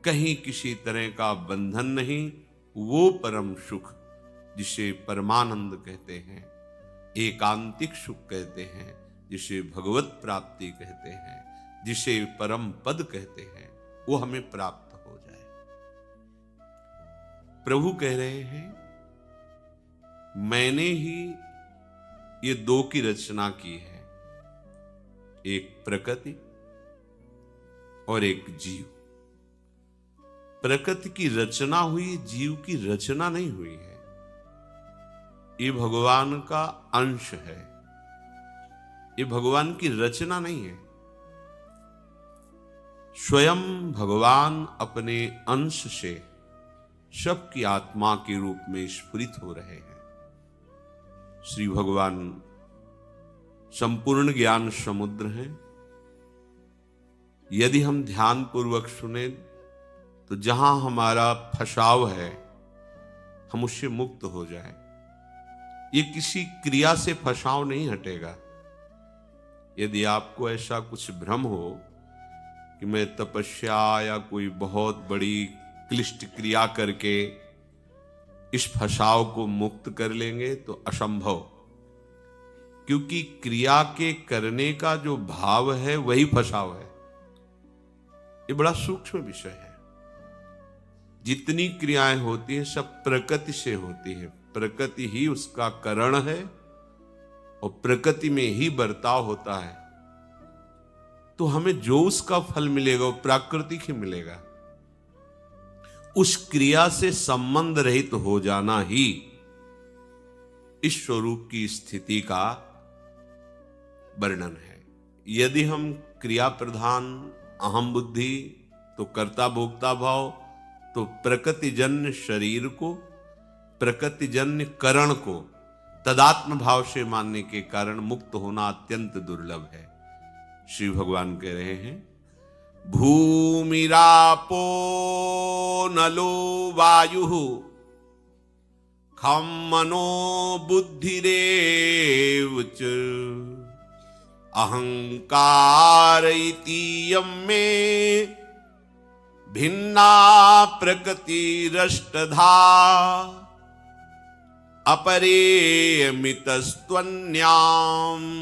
कहीं किसी तरह का बंधन नहीं, वो परम सुख जिसे परमानंद कहते हैं, एकांतिक सुख कहते हैं, जिसे भगवत प्राप्ति कहते हैं, जिसे परम पद कहते हैं, वो हमें प्राप्त हो जाए। प्रभु कह रहे हैं, मैंने ही ये दो की रचना की है, एक प्रकृति और एक जीव। प्रकृति की रचना हुई, जीव की रचना नहीं हुई है। ये भगवान का अंश है, ये भगवान की रचना नहीं है। स्वयं भगवान अपने अंश से सबकी आत्मा के रूप में स्फुरित हो रहे हैं। श्री भगवान संपूर्ण ज्ञान समुद्र हैं। यदि हम ध्यान पूर्वक सुने तो जहां हमारा फसाव है, हम उससे मुक्त हो जाएं। ये किसी क्रिया से फसाव नहीं हटेगा। यदि आपको ऐसा कुछ भ्रम हो कि मैं तपस्या या कोई बहुत बड़ी क्लिष्ट क्रिया करके इस फसाव को मुक्त कर लेंगे, तो असंभव। क्योंकि क्रिया के करने का जो भाव है वही फसाव है। ये बड़ा सूक्ष्म विषय है। जितनी क्रियाएं होती हैं सब प्रकृति से होती है। प्रकृति ही उसका कारण है और प्रकृति में ही बर्ताव होता है। तो हमें जो उसका फल मिलेगा वो प्राकृतिक ही मिलेगा। उस क्रिया से संबंध रहित हो जाना ही इस स्वरूप की स्थिति का वर्णन है। यदि हम क्रिया प्रधान अहम बुद्धि, तो कर्ता भोक्ता भाव, तो प्रकृतिजन्य शरीर को, प्रकृतिजन्य करण को तदात्म भाव से मानने के कारण मुक्त होना अत्यंत दुर्लभ है। श्री भगवान कह रहे हैं, भूमिरापो नलो वायु खम मनो बुद्धिरेव च अहंकार इतीयं में भिन्ना प्रकृतिरष्टधा अपरेयमितस्त्वन्याम्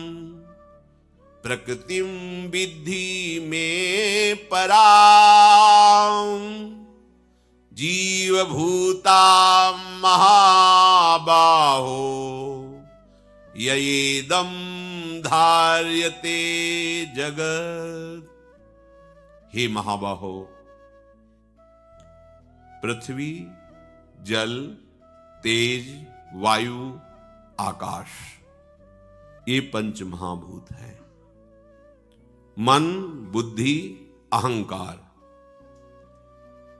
प्रकृतिं विद्धि में पराम् जीवभूता महाबाहो ययेदं धार्यते जगत्। हे महाबाहो, पृथ्वी, जल, तेज, वायु, आकाश, ये पंच महाभूत हैं। मन, बुद्धि, अहंकार,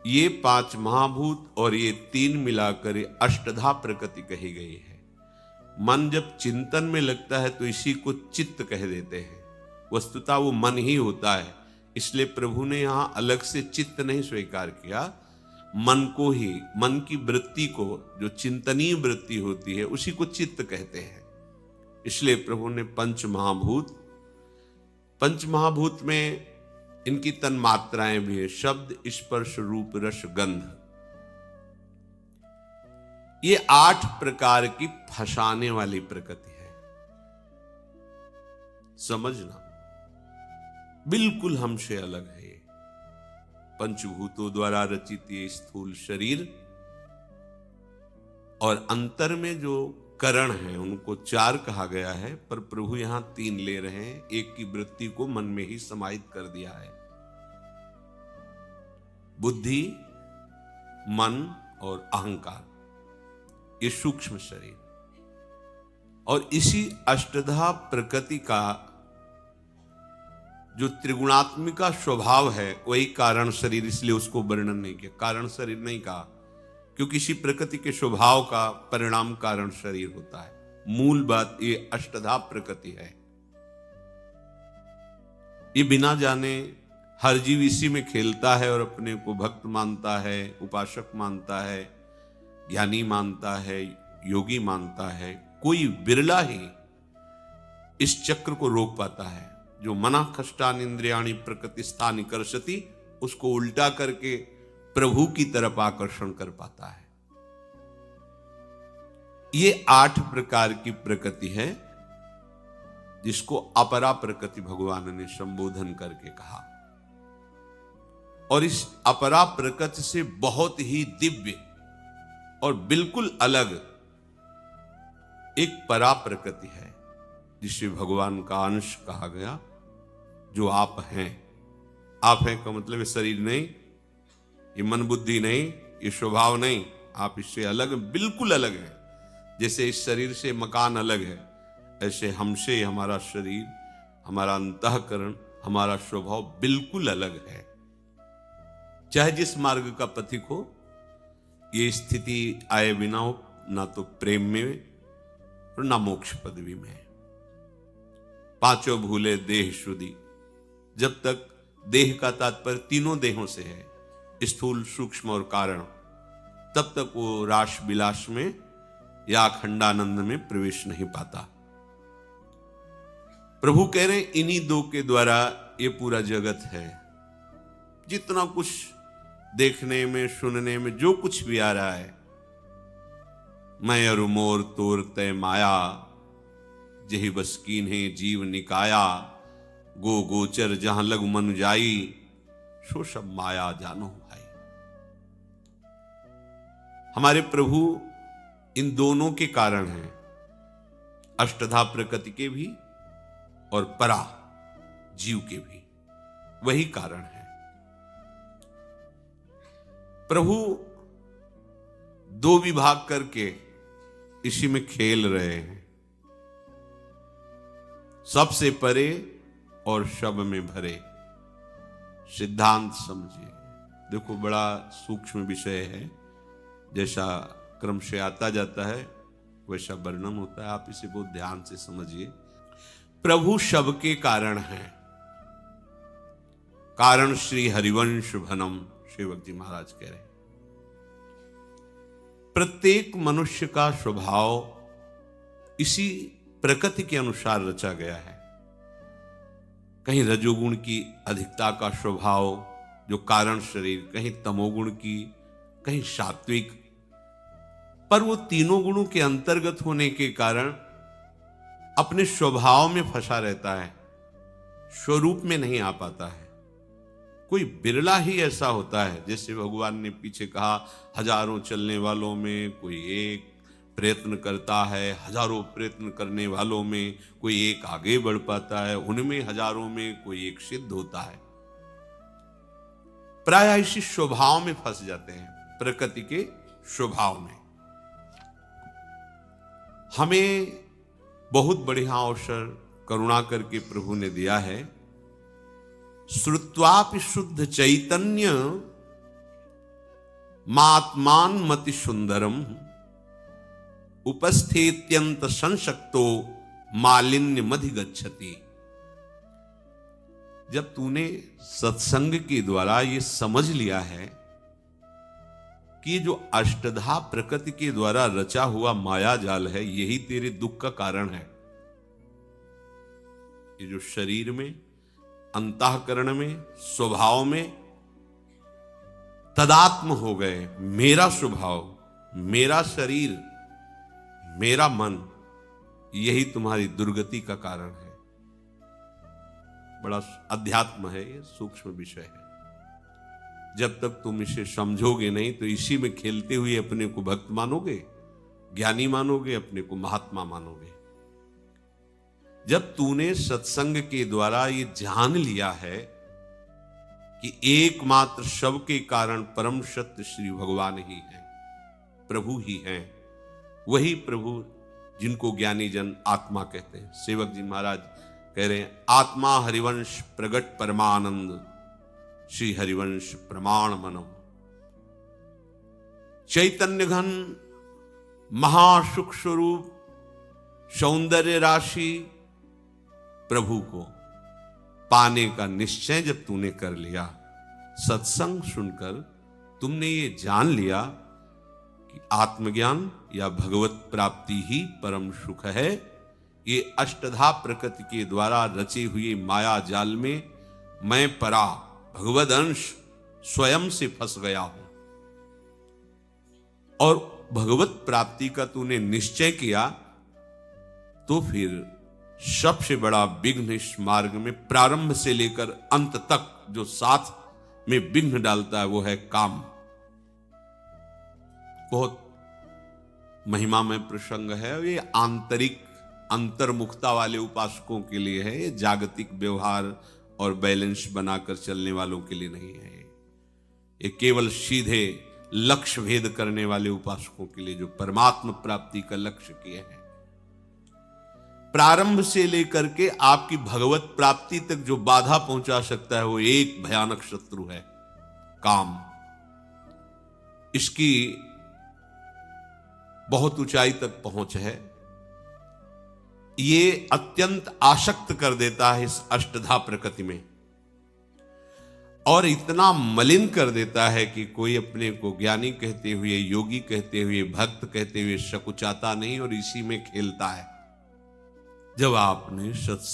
ये पांच महाभूत और ये तीन मिलाकर अष्टधा प्रकृति कही गई है। मन जब चिंतन में लगता है तो इसी को चित्त कह देते हैं। वस्तुतः वो मन ही होता है, इसलिए प्रभु ने यहां अलग से चित्त नहीं स्वीकार किया। मन को ही, मन की वृत्ति को, जो चिंतनीय वृत्ति होती है, उसी को चित्त कहते हैं। इसलिए प्रभु ने पंच महाभूत में इनकी तन्मात्राएं भी है, शब्द, स्पर्श, रूप, रस, गंध। ये 8 प्रकार की फंसाने वाली प्रकृति है। समझना, बिल्कुल हमसे अलग है। ये पंचभूतों द्वारा रचित ये स्थूल शरीर और अंतर में जो करण है उनको 4 कहा गया है, पर प्रभु यहां 3 ले रहे हैं। एक की वृत्ति को मन में ही समाहित कर दिया है। बुद्धि, मन और अहंकार, ये सूक्ष्म शरीर। और इसी अष्टधा प्रकृति का जो त्रिगुणात्मिका स्वभाव है वही कारण शरीर, इसलिए उसको वर्णन नहीं किया, कारण शरीर नहीं कहा, क्योंकि इसी प्रकृति के स्वभाव का परिणाम कारण शरीर होता है। मूल बात ये अष्टधा प्रकृति है। ये बिना जाने हर जीव इसी में खेलता है और अपने को भक्त मानता है, उपासक मानता है, ज्ञानी मानता है, योगी मानता है। कोई बिरला ही इस चक्र को रोक पाता है। जो मना कष्टान इंद्रियाणि प्रकृति स्थानि कर्षति, उसको उल्टा करके प्रभु की तरफ आकर्षण कर पाता है। ये 8 प्रकार की प्रकृति है जिसको अपरा प्रकृति भगवान ने संबोधन करके कहा। और इस अपरा प्रकृति से बहुत ही दिव्य और बिल्कुल अलग एक परा प्रकृति है जिसे भगवान का अंश कहा गया, जो आप हैं। आप हैं का मतलब ये शरीर नहीं, ये मन बुद्धि नहीं, ये स्वभाव नहीं, आप इससे अलग, बिल्कुल अलग है। जैसे इस शरीर से मकान अलग है, ऐसे हमसे हमारा शरीर, हमारा अंतःकरण, हमारा स्वभाव बिल्कुल अलग है। चाहे जिस मार्ग का पथिक हो, ये स्थिति आए बिना हो, ना तो प्रेम में और ना मोक्ष पदवी में। पांचों भूले देह शुद्धि, जब तक देह का तात्पर्य तीनों देहों से है, स्थूल, सूक्ष्म और कारण, तब तक वो रास विलास में या अखंडानंद में प्रवेश नहीं पाता। प्रभु कह रहे हैं इन्हीं 2 के द्वारा ये पूरा जगत है। जितना कुछ देखने में, सुनने में, जो कुछ भी आ रहा है, मैं अरु मोर तोर तय माया, जही बस कीन्हे जीव निकाया, गो गोचर जहां लग मन जाई, सो सब माया जानो भाई। हमारे प्रभु इन दोनों के कारण हैं, अष्टधा प्रकृति के भी और परा जीव के भी, वही कारण है। प्रभु 2 विभाग करके इसी में खेल रहे हैं, सबसे परे और शब में भरे। सिद्धांत समझिए। देखो, बड़ा सूक्ष्म विषय है, जैसा क्रम से आता जाता है वैसा वर्णन होता है। आप इसे बहुत ध्यान से समझिए। प्रभु शब के कारण है, कारण श्री हरिवंश भनम, सेवक जी महाराज कह रहे हैं। प्रत्येक मनुष्य का स्वभाव इसी प्रकृति के अनुसार रचा गया है। कहीं रजोगुण की अधिकता का स्वभाव जो कारण शरीर, कहीं तमोगुण की, कहीं सात्विक, पर वो तीनों गुणों के अंतर्गत होने के कारण अपने स्वभाव में फंसा रहता है, स्वरूप में नहीं आ पाता है। कोई बिरला ही ऐसा होता है, जैसे भगवान ने पीछे कहा, हजारों चलने वालों में कोई एक प्रयत्न करता है, हजारों प्रयत्न करने वालों में कोई एक आगे बढ़ पाता है, उनमें हजारों में कोई एक सिद्ध होता है। प्रायः इसी स्वभाव में फंस जाते हैं, प्रकृति के स्वभाव में। हमें बहुत बढ़िया अवसर करुणा करके प्रभु ने दिया है। श्रुत्वापि शुद्ध चैतन्य मात्मान मति सुंदरम, उपस्थित्यंत संशक्तो मालिन्य मधि गच्छति। जब तूने सत्संग के द्वारा ये समझ लिया है कि जो अष्टधा प्रकृति के द्वारा रचा हुआ माया जाल है, यही तेरे दुख का कारण है। ये जो शरीर में, अंतःकरण में, स्वभाव में तदात्म हो गए, मेरा स्वभाव, मेरा शरीर, मेरा मन, यही तुम्हारी दुर्गति का कारण है। बड़ा अध्यात्म है, ये सूक्ष्म विषय है। जब तक तुम इसे समझोगे नहीं तो इसी में खेलते हुए अपने को भक्त मानोगे, ज्ञानी मानोगे, अपने को महात्मा मानोगे। जब तूने सत्संग के द्वारा ये जान लिया है कि एकमात्र शव के कारण परम सत्य श्री भगवान ही हैं, प्रभु ही हैं, वही प्रभु जिनको ज्ञानी जन आत्मा कहते हैं। सेवक जी महाराज कह रहे हैं, आत्मा हरिवंश प्रगट परमानंद, श्री हरिवंश प्रमाण मनम। चैतन्य घन महासुख स्वरूप सौंदर्य राशि प्रभु को पाने का निश्चय जब तूने कर लिया, सत्संग सुनकर तुमने ये जान लिया कि आत्मज्ञान या भगवत प्राप्ति ही परम सुख है, ये अष्टधा प्रकृति के द्वारा रचे हुए माया जाल में मैं परा भगवद अंश स्वयं से फंस गया हूं। और भगवत प्राप्ति का तूने निश्चय किया, तो फिर सबसे बड़ा विघ्न इस मार्ग में प्रारंभ से लेकर अंत तक जो साथ में विघ्न डालता है वो है काम। बहुत महिमा में प्रसंग है, ये आंतरिक अंतर्मुखता वाले उपासकों के लिए है, ये जागतिक व्यवहार और बैलेंस बनाकर चलने वालों के लिए नहीं है। ये केवल सीधे लक्ष्य भेद करने वाले उपासकों के लिए, जो परमात्मा प्राप्ति का लक्ष्य किए हैं। प्रारंभ से लेकर के आपकी भगवत प्राप्ति तक जो बाधा पहुंचा सकता है वो एक भयानक शत्रु है, काम। इसकी बहुत ऊंचाई तक पहुंच है। ये अत्यंत आसक्त कर देता है इस अष्टधा प्रकृति में, और इतना मलिन कर देता है कि कोई अपने को ज्ञानी कहते हुए, योगी कहते हुए, भक्त कहते हुए सकुचाता नहीं और इसी में खेलता है। जब आपने सत्संग